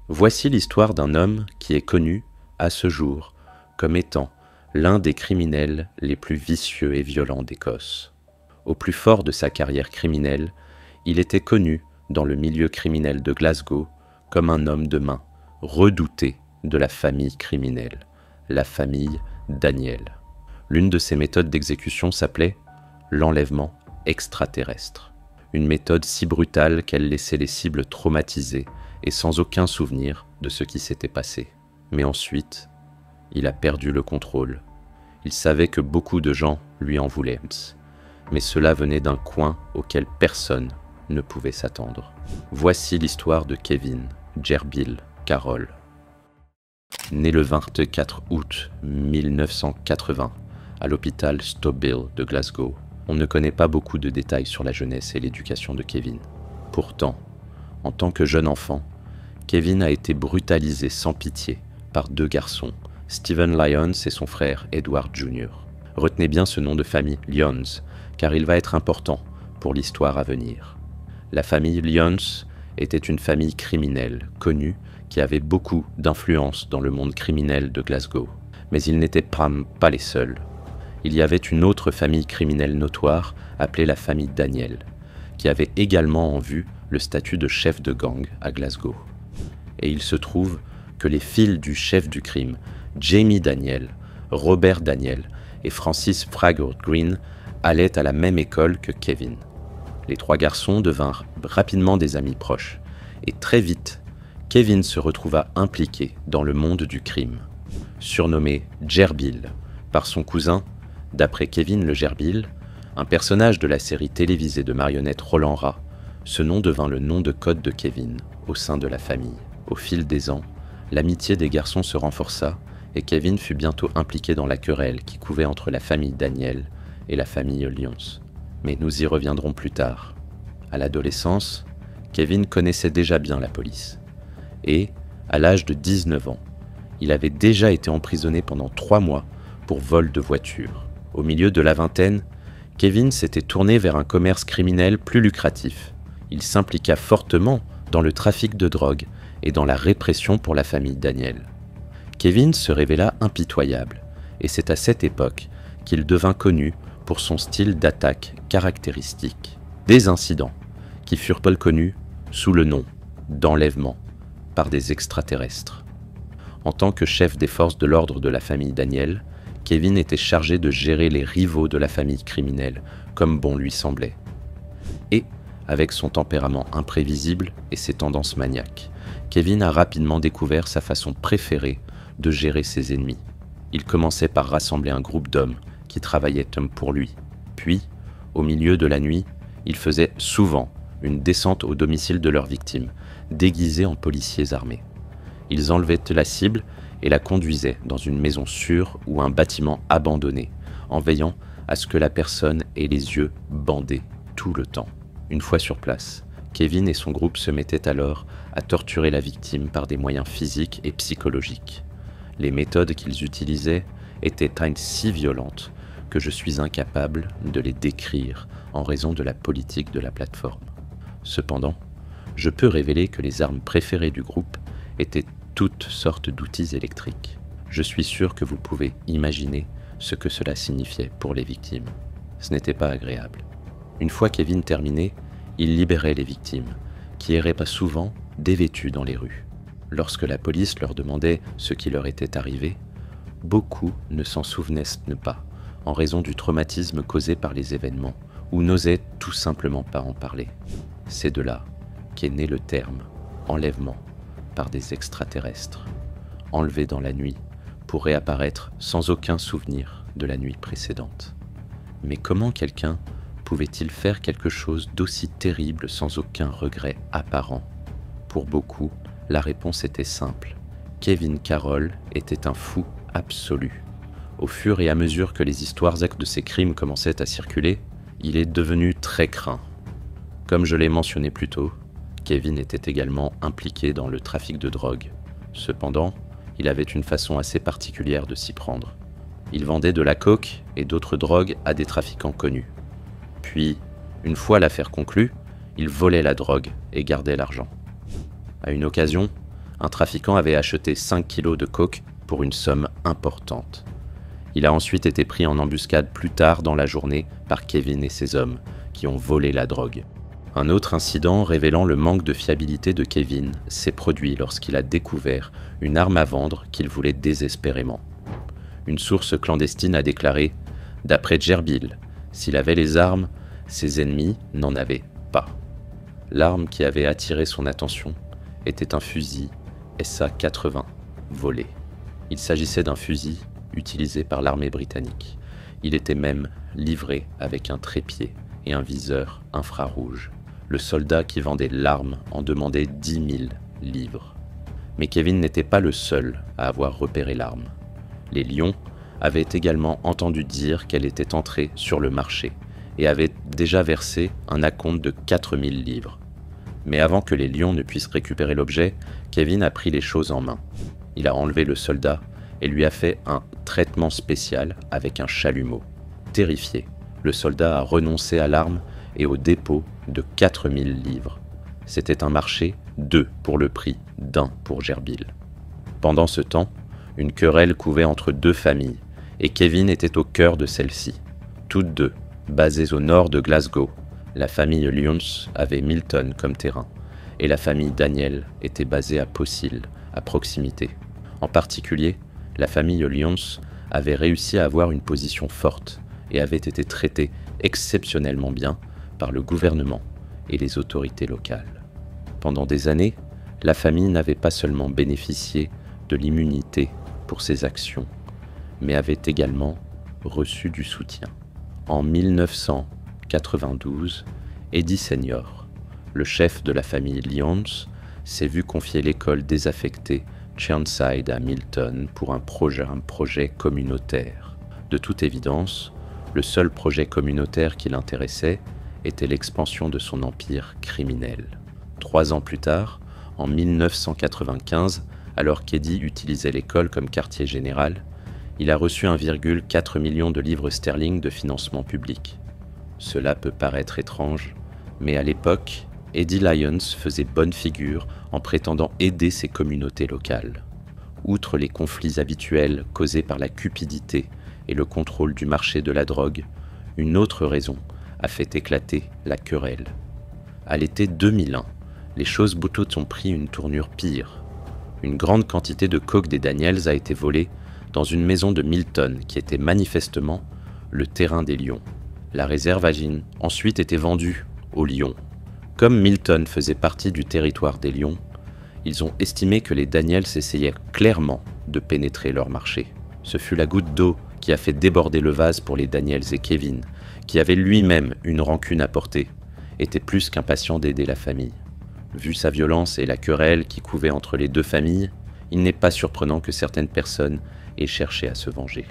Voici l'histoire d'un homme qui est connu, à ce jour, comme étant l'un des criminels les plus vicieux et violents d'Écosse. Au plus fort de sa carrière criminelle, il était connu dans le milieu criminel de Glasgow comme un homme de main, redouté de la famille criminelle, la famille Daniel. L'une de ses méthodes d'exécution s'appelait l'enlèvement extraterrestre. Une méthode si brutale qu'elle laissait les cibles traumatisées et sans aucun souvenir de ce qui s'était passé. Mais ensuite, il a perdu le contrôle. Il savait que beaucoup de gens lui en voulaient, mais cela venait d'un coin auquel personne ne pouvait s'attendre. Voici l'histoire de Kevin Gerbill Carroll. Né le 24 août 1980 à l'hôpital Stobbill de Glasgow, on ne connaît pas beaucoup de détails sur la jeunesse et l'éducation de Kevin. Pourtant, en tant que jeune enfant, Kevin a été brutalisé sans pitié par deux garçons, Stephen Lyons et son frère Edward Jr. Retenez bien ce nom de famille Lyons, car il va être important pour l'histoire à venir. La famille Lyons était une famille criminelle, connue, qui avait beaucoup d'influence dans le monde criminel de Glasgow. Mais ils n'étaient pas les seuls. Il y avait une autre famille criminelle notoire, appelée la famille Daniel, qui avait également en vue le statut de chef de gang à Glasgow. Et il se trouve que les fils du chef du crime, Jamie Daniel, Robert Daniel et Francis Fragold Green, allaient à la même école que Kevin. Les trois garçons devinrent rapidement des amis proches, et très vite, Kevin se retrouva impliqué dans le monde du crime. Surnommé Gerbill par son cousin, d'après Kevin le Gerbill, un personnage de la série télévisée de marionnettes Roland Rat, ce nom devint le nom de code de Kevin au sein de la famille. Au fil des ans, l'amitié des garçons se renforça et Kevin fut bientôt impliqué dans la querelle qui couvait entre la famille Daniel et la famille Lyons. Mais nous y reviendrons plus tard. À l'adolescence, Kevin connaissait déjà bien la police. Et, à l'âge de 19 ans, il avait déjà été emprisonné pendant 3 mois pour vol de voiture. Au milieu de la vingtaine, Kevin s'était tourné vers un commerce criminel plus lucratif. Il s'impliqua fortement dans le trafic de drogue et dans la répression pour la famille Daniel. Kevin se révéla impitoyable, et c'est à cette époque qu'il devint connu pour son style d'attaque caractéristique. Des incidents qui furent connus sous le nom d'enlèvement par des extraterrestres. En tant que chef des forces de l'ordre de la famille Daniel, Kevin était chargé de gérer les rivaux de la famille criminelle, comme bon lui semblait. Et, avec son tempérament imprévisible et ses tendances maniaques, Kevin a rapidement découvert sa façon préférée de gérer ses ennemis. Il commençait par rassembler un groupe d'hommes qui travaillaient pour lui. Puis, au milieu de la nuit, il faisait souvent une descente au domicile de leurs victimes, déguisés en policiers armés. Ils enlevaient la cible et la conduisaient dans une maison sûre ou un bâtiment abandonné, en veillant à ce que la personne ait les yeux bandés tout le temps. Une fois sur place, Kevin et son groupe se mettaient alors à torturer la victime par des moyens physiques et psychologiques. Les méthodes qu'ils utilisaient étaient si violentes que je suis incapable de les décrire en raison de la politique de la plateforme. Cependant, je peux révéler que les armes préférées du groupe étaient toutes sortes d'outils électriques. Je suis sûr que vous pouvez imaginer ce que cela signifiait pour les victimes. Ce n'était pas agréable. Une fois Kevin terminé, il libérait les victimes, qui erraient pas souvent dévêtues dans les rues. Lorsque la police leur demandait ce qui leur était arrivé, beaucoup ne s'en souvenaient pas, en raison du traumatisme causé par les événements, ou n'osaient tout simplement pas en parler. C'est de là qu'est né le terme « enlèvement » par des extraterrestres, enlevés dans la nuit pour réapparaître sans aucun souvenir de la nuit précédente. Mais comment quelqu'un pouvait-il faire quelque chose d'aussi terrible sans aucun regret apparent? Pour beaucoup, la réponse était simple. Kevin Carroll était un fou absolu. Au fur et à mesure que les histoires de ses crimes commençaient à circuler, il est devenu très craint. Comme je l'ai mentionné plus tôt, Kevin était également impliqué dans le trafic de drogue. Cependant, il avait une façon assez particulière de s'y prendre. Il vendait de la coke et d'autres drogues à des trafiquants connus. Puis, une fois l'affaire conclue, il volait la drogue et gardait l'argent. À une occasion, un trafiquant avait acheté 5 kilos de coke pour une somme importante. Il a ensuite été pris en embuscade plus tard dans la journée par Kevin et ses hommes, qui ont volé la drogue. Un autre incident révélant le manque de fiabilité de Kevin s'est produit lorsqu'il a découvert une arme à vendre qu'il voulait désespérément. Une source clandestine a déclaré « D'après Gerbil, s'il avait les armes, ses ennemis n'en avaient pas ». L'arme qui avait attiré son attention était un fusil SA-80 volé. Il s'agissait d'un fusil utilisé par l'armée britannique. Il était même livré avec un trépied et un viseur infrarouge. Le soldat qui vendait l'arme en demandait 10 000 livres. Mais Kevin n'était pas le seul à avoir repéré l'arme. Les Lions avaient également entendu dire qu'elle était entrée sur le marché et avaient déjà versé un acompte de 4 000 livres. Mais avant que les Lions ne puissent récupérer l'objet, Kevin a pris les choses en main. Il a enlevé le soldat et lui a fait un traitement spécial avec un chalumeau. Terrifié, le soldat a renoncé à l'arme et au dépôt de 4 000 livres. C'était un marché 2 pour le prix d'1 pour Gerbil. Pendant ce temps, une querelle couvait entre deux familles, et Kevin était au cœur de celle-ci. Toutes deux, basées au nord de Glasgow, la famille Lyons avait Milton comme terrain, et la famille Daniel était basée à Possil, à proximité. En particulier, la famille Lyons avait réussi à avoir une position forte et avait été traitée exceptionnellement bien par le gouvernement et les autorités locales. Pendant des années, la famille n'avait pas seulement bénéficié de l'immunité pour ses actions, mais avait également reçu du soutien. En 1992, Eddie Senior, le chef de la famille Lyons, s'est vu confier l'école désaffectée Churnside à Milton pour un projet communautaire. De toute évidence, le seul projet communautaire qui l'intéressait était l'expansion de son empire criminel. 3 ans plus tard, en 1995, alors qu'Eddie utilisait l'école comme quartier général, il a reçu 1,4 million de livres sterling de financement public. Cela peut paraître étrange, mais à l'époque, Eddie Lyons faisait bonne figure en prétendant aider ses communautés locales. Outre les conflits habituels causés par la cupidité et le contrôle du marché de la drogue, une autre raison a fait éclater la querelle. À l'été 2001, les choses boutoutes ont pris une tournure pire. Une grande quantité de coke des Daniels a été volée dans une maison de Milton qui était manifestement le terrain des Lions. La réserve a ensuite été vendue aux Lions. Comme Milton faisait partie du territoire des Lions, ils ont estimé que les Daniels essayaient clairement de pénétrer leur marché. Ce fut la goutte d'eau qui a fait déborder le vase pour les Daniels, et Kevin, qui avait lui-même une rancune à porter, était plus qu'impatient d'aider la famille. Vu sa violence et la querelle qui couvait entre les deux familles, il n'est pas surprenant que certaines personnes aient cherché à se venger.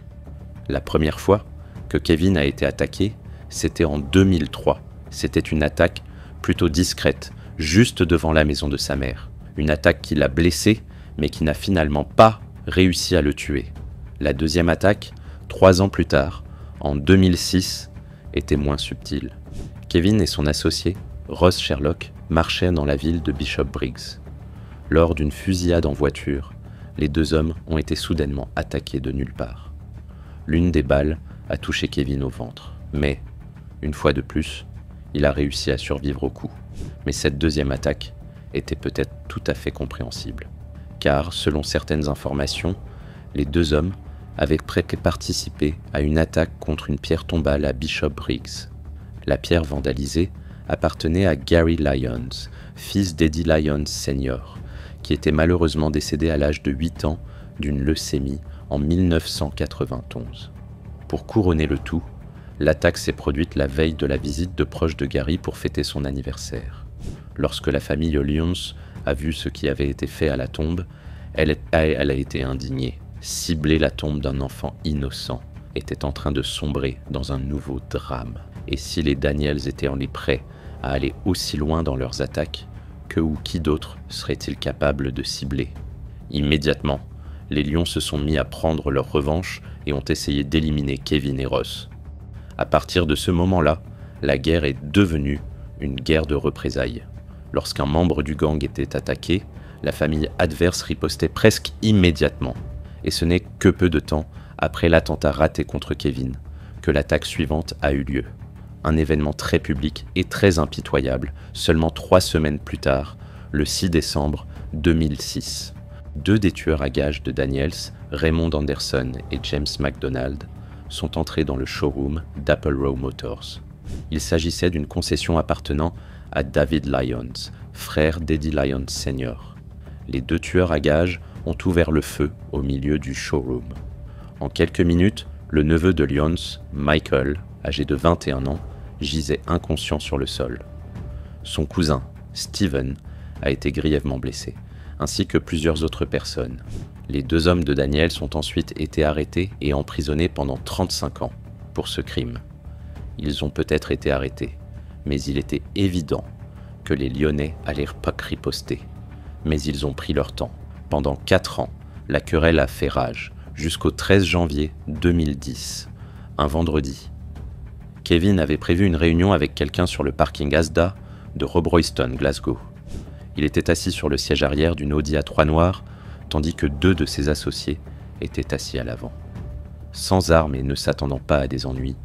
La première fois que Kevin a été attaqué, c'était en 2003. C'était une attaque plutôt discrète, juste devant la maison de sa mère. Une attaque qui l'a blessé, mais qui n'a finalement pas réussi à le tuer. La deuxième attaque, 3 ans plus tard, en 2006, était moins subtile. Kevin et son associé, Ross Sherlock, marchaient dans la ville de Bishop Briggs. Lors d'une fusillade en voiture, les deux hommes ont été soudainement attaqués de nulle part. L'une des balles a touché Kevin au ventre, mais, une fois de plus, il a réussi à survivre au coup. Mais cette deuxième attaque était peut-être tout à fait compréhensible, car, selon certaines informations, les deux hommes avaient participé à une attaque contre une pierre tombale à Bishop Briggs. La pierre vandalisée appartenait à Gary Lyons, fils d'Eddie Lyons Sr., qui était malheureusement décédé à l'âge de 8 ans d'une leucémie en 1991. Pour couronner le tout, l'attaque s'est produite la veille de la visite de proches de Gary pour fêter son anniversaire. Lorsque la famille Lyons a vu ce qui avait été fait à la tombe, elle a été indignée. Cibler la tombe d'un enfant innocent était en train de sombrer dans un nouveau drame. Et si les Daniels étaient prêts à aller aussi loin dans leurs attaques, que ou qui d'autre serait-il capable de cibler? Immédiatement, les Lions se sont mis à prendre leur revanche et ont essayé d'éliminer Kevin et Ross. À partir de ce moment-là, la guerre est devenue une guerre de représailles. Lorsqu'un membre du gang était attaqué, La famille adverse ripostait presque immédiatement, et ce n'est que peu de temps après l'attentat raté contre Kevin que l'attaque suivante a eu lieu. Un événement très public et très impitoyable, seulement 3 semaines plus tard, le 6 décembre 2006. 2 des tueurs à gages de Daniels, Raymond Anderson et James McDonald, sont entrés dans le showroom d'Apple Row Motors. Il s'agissait d'une concession appartenant à David Lyons, frère d'Eddie Lyons Sr. Les 2 tueurs à gages ont ouvert le feu au milieu du showroom. En quelques minutes, le neveu de Lyons, Michael, âgé de 21 ans, gisait inconscient sur le sol. Son cousin, Steven, a été grièvement blessé, ainsi que plusieurs autres personnes. Les 2 hommes de Daniels ont ensuite été arrêtés et emprisonnés pendant 35 ans pour ce crime. Ils ont peut-être été arrêtés, mais il était évident que les Lyonnais allèrent pas riposter. Mais ils ont pris leur temps. Pendant 4 ans, la querelle a fait rage, jusqu'au 13 janvier 2010, un vendredi. Kevin avait prévu une réunion avec quelqu'un sur le parking Asda de Rob-Royston, Glasgow. Il était assis sur le siège arrière d'une Audi A3 noire, tandis que 2 de ses associés étaient assis à l'avant. Sans armes et ne s'attendant pas à des ennuis,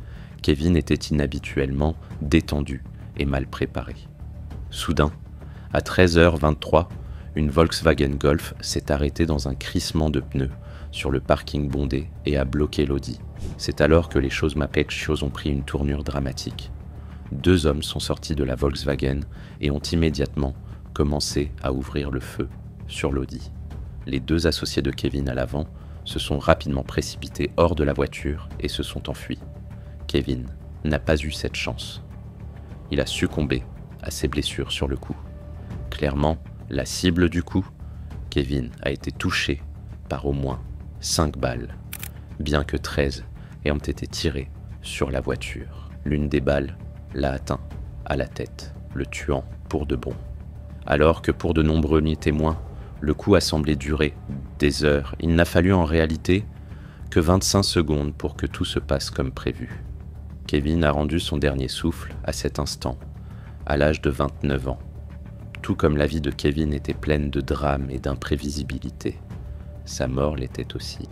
Kevin était inhabituellement détendu et mal préparé. Soudain, à 13h23, une Volkswagen Golf s'est arrêtée dans un crissement de pneus sur le parking bondé et a bloqué l'Audi. C'est alors que les choses Mapecchios ont pris une tournure dramatique. 2 hommes sont sortis de la Volkswagen et ont immédiatement commencé à ouvrir le feu sur l'Audi. Les 2 associés de Kevin à l'avant se sont rapidement précipités hors de la voiture et se sont enfuis. Kevin n'a pas eu cette chance. Il a succombé à ses blessures sur le cou. Clairement, la cible du coup, Kevin a été touché par au moins 5 balles, bien que 13 ayant été tirées sur la voiture. L'une des balles l'a atteint à la tête, le tuant pour de bon. Alors que pour de nombreux témoins, le coup a semblé durer des heures, il n'a fallu en réalité que 25 secondes pour que tout se passe comme prévu. Kevin a rendu son dernier souffle à cet instant, à l'âge de 29 ans. Tout comme la vie de Kevin était pleine de drames et d'imprévisibilité, sa mort l'était aussi.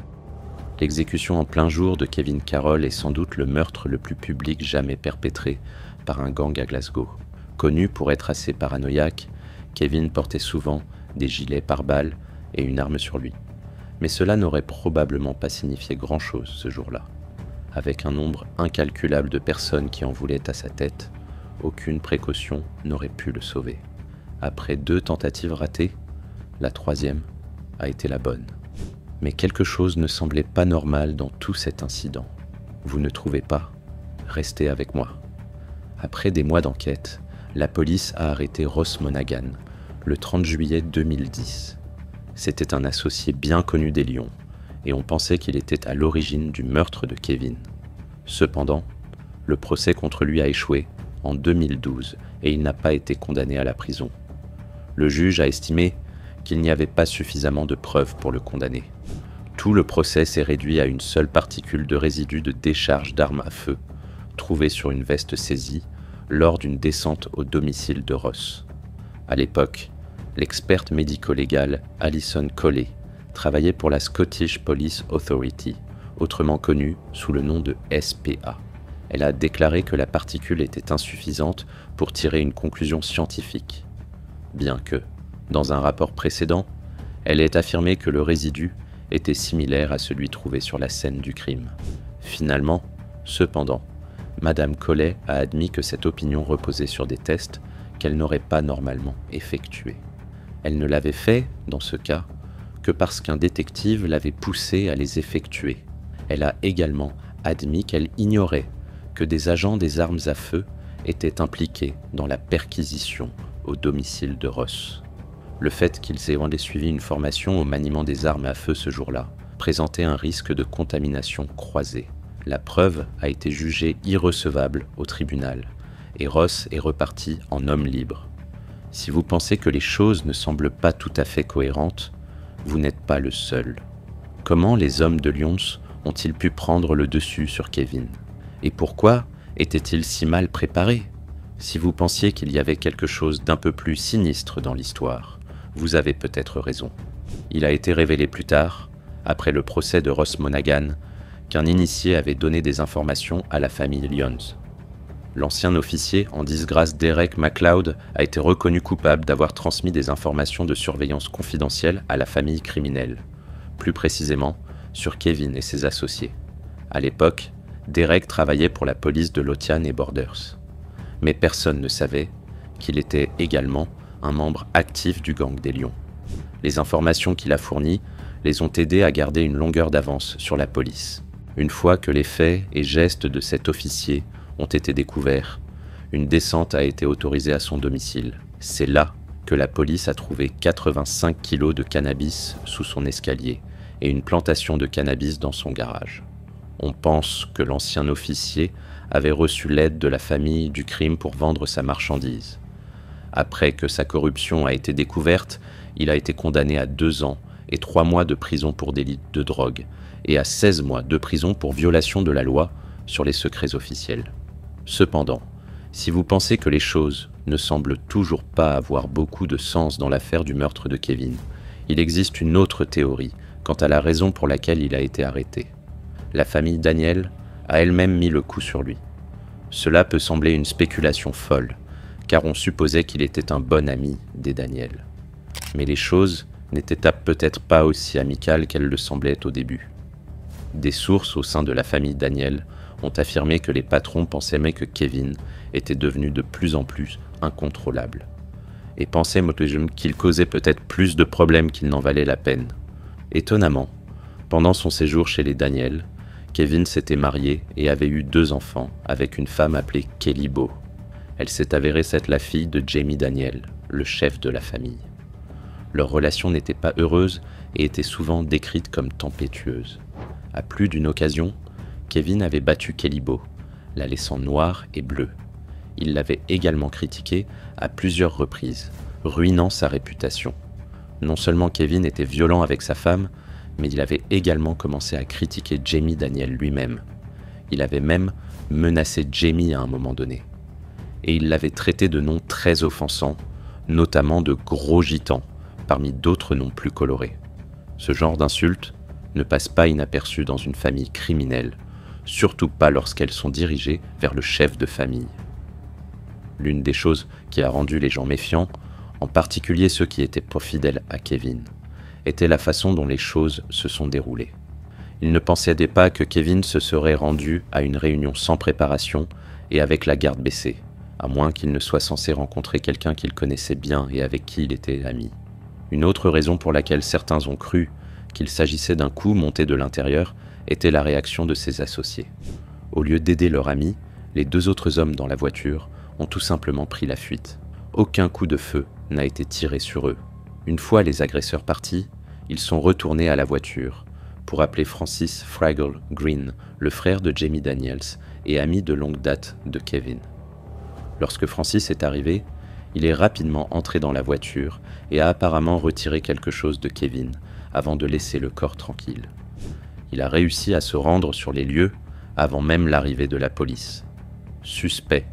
L'exécution en plein jour de Kevin Carroll est sans doute le meurtre le plus public jamais perpétré par un gang à Glasgow. Connu pour être assez paranoïaque, Kevin portait souvent des gilets pare-balles et une arme sur lui. Mais cela n'aurait probablement pas signifié grand-chose ce jour-là. Avec un nombre incalculable de personnes qui en voulaient à sa tête, aucune précaution n'aurait pu le sauver. Après 2 tentatives ratées, la 3e a été la bonne. Mais quelque chose ne semblait pas normal dans tout cet incident. Vous ne trouvez pas? Restez avec moi. Après des mois d'enquête, la police a arrêté Ross Monaghan le 30 juillet 2010. C'était un associé bien connu des Lions, et on pensait qu'il était à l'origine du meurtre de Kevin. Cependant, le procès contre lui a échoué en 2012 et il n'a pas été condamné à la prison. Le juge a estimé qu'il n'y avait pas suffisamment de preuves pour le condamner. Tout le procès s'est réduit à une seule particule de résidus de décharge d'armes à feu, trouvée sur une veste saisie lors d'une descente au domicile de Ross. À l'époque, l'experte médico-légale Alison Colley travaillait pour la Scottish Police Authority, autrement connue sous le nom de SPA. Elle a déclaré que la particule était insuffisante pour tirer une conclusion scientifique, bien que, dans un rapport précédent, elle ait affirmé que le résidu était similaire à celui trouvé sur la scène du crime. Finalement, cependant, Madame Colley a admis que cette opinion reposait sur des tests qu'elle n'aurait pas normalement effectués. Elle ne l'avait fait, dans ce cas, que parce qu'un détective l'avait poussée à les effectuer. Elle a également admis qu'elle ignorait que des agents des armes à feu étaient impliqués dans la perquisition au domicile de Ross. Le fait qu'ils aient suivi une formation au maniement des armes à feu ce jour-là présentait un risque de contamination croisée. La preuve a été jugée irrecevable au tribunal et Ross est reparti en homme libre. Si vous pensez que les choses ne semblent pas tout à fait cohérentes, vous n'êtes pas le seul. Comment les hommes de Lyons ont-ils pu prendre le dessus sur Kevin? Et pourquoi étaient-ils si mal préparés? Si vous pensiez qu'il y avait quelque chose d'un peu plus sinistre dans l'histoire, vous avez peut-être raison. Il a été révélé plus tard, après le procès de Ross Monaghan, qu'un initié avait donné des informations à la famille Lyons. L'ancien officier en disgrâce Derek MacLeod a été reconnu coupable d'avoir transmis des informations de surveillance confidentielle à la famille criminelle, plus précisément sur Kevin et ses associés. À l'époque, Derek travaillait pour la police de Lothian et Borders. Mais personne ne savait qu'il était également un membre actif du gang des Lions. Les informations qu'il a fournies les ont aidés à garder une longueur d'avance sur la police. Une fois que les faits et gestes de cet officier ont été découverts, une descente a été autorisée à son domicile. C'est là que la police a trouvé 85 kilos de cannabis sous son escalier et une plantation de cannabis dans son garage. On pense que l'ancien officier avait reçu l'aide de la famille du crime pour vendre sa marchandise. Après que sa corruption a été découverte, il a été condamné à 2 ans et 3 mois de prison pour délit de drogue et à 16 mois de prison pour violation de la loi sur les secrets officiels. Cependant, si vous pensez que les choses ne semblent toujours pas avoir beaucoup de sens dans l'affaire du meurtre de Kevin, il existe une autre théorie quant à la raison pour laquelle il a été arrêté. La famille Daniel a elle-même mis le coup sur lui. Cela peut sembler une spéculation folle, car on supposait qu'il était un bon ami des Daniel. Mais les choses n'étaient peut-être pas aussi amicales qu'elles le semblaient au début. Des sources au sein de la famille Daniel ont affirmé que les patrons pensaient que Kevin était devenu de plus en plus incontrôlable, et pensaient qu'il causait peut-être plus de problèmes qu'il n'en valait la peine. Étonnamment, pendant son séjour chez les Daniel, Kevin s'était marié et avait eu 2 enfants avec une femme appelée Kelly Bow. Elle s'est avérée être la fille de Jamie Daniel, le chef de la famille. Leur relation n'était pas heureuse et était souvent décrite comme tempétueuse. À plus d'une occasion, Kevin avait battu Kelly Bow, la laissant noire et bleue. Il l'avait également critiquée à plusieurs reprises, ruinant sa réputation. Non seulement Kevin était violent avec sa femme, mais il avait également commencé à critiquer Jamie Daniel lui-même. Il avait même menacé Jamie à un moment donné. Et il l'avait traité de noms très offensants, notamment de gros gitan, parmi d'autres noms plus colorés. Ce genre d'insultes ne passe pas inaperçu dans une famille criminelle, surtout pas lorsqu'elles sont dirigées vers le chef de famille. L'une des choses qui a rendu les gens méfiants, en particulier ceux qui étaient pas fidèles à Kevin, était la façon dont les choses se sont déroulées. Ils ne pensaient pas que Kevin se serait rendu à une réunion sans préparation et avec la garde baissée, à moins qu'il ne soit censé rencontrer quelqu'un qu'il connaissait bien et avec qui il était ami. Une autre raison pour laquelle certains ont cru qu'il s'agissait d'un coup monté de l'intérieur était la réaction de ses associés. Au lieu d'aider leur ami, les 2 autres hommes dans la voiture ont tout simplement pris la fuite. Aucun coup de feu n'a été tiré sur eux. Une fois les agresseurs partis, ils sont retournés à la voiture pour appeler Francis Fraggle Green, le frère de Jamie Daniels et ami de longue date de Kevin. Lorsque Francis est arrivé, il est rapidement entré dans la voiture et a apparemment retiré quelque chose de Kevin avant de laisser le corps tranquille. Il a réussi à se rendre sur les lieux avant même l'arrivée de la police. Suspect.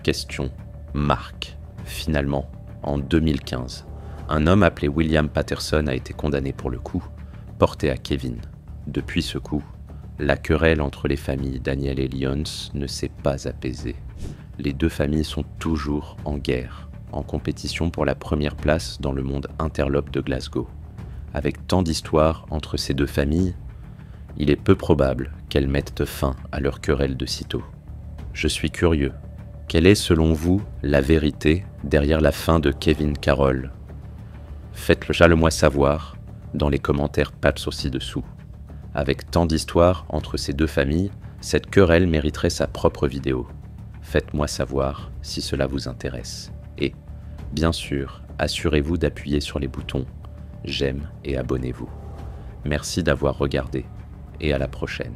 Question. Marque. Finalement, en 2015, un homme appelé William Patterson a été condamné pour le coup, porté à Kevin. Depuis ce coup, la querelle entre les familles Daniel et Lyons ne s'est pas apaisée. Les 2 familles sont toujours en guerre, en compétition pour la première place dans le monde interlope de Glasgow. Avec tant d'histoires entre ces 2 familles, il est peu probable qu'elles mettent fin à leur querelle de sitôt. Je suis curieux. Quelle est selon vous la vérité derrière la fin de Kevin Carroll ? Faites-le moi savoir dans les commentaires patch ci-dessous. Avec tant d'histoires entre ces 2 familles, cette querelle mériterait sa propre vidéo. Faites-moi savoir si cela vous intéresse. Et, bien sûr, assurez-vous d'appuyer sur les boutons j'aime et abonnez-vous. Merci d'avoir regardé et à la prochaine.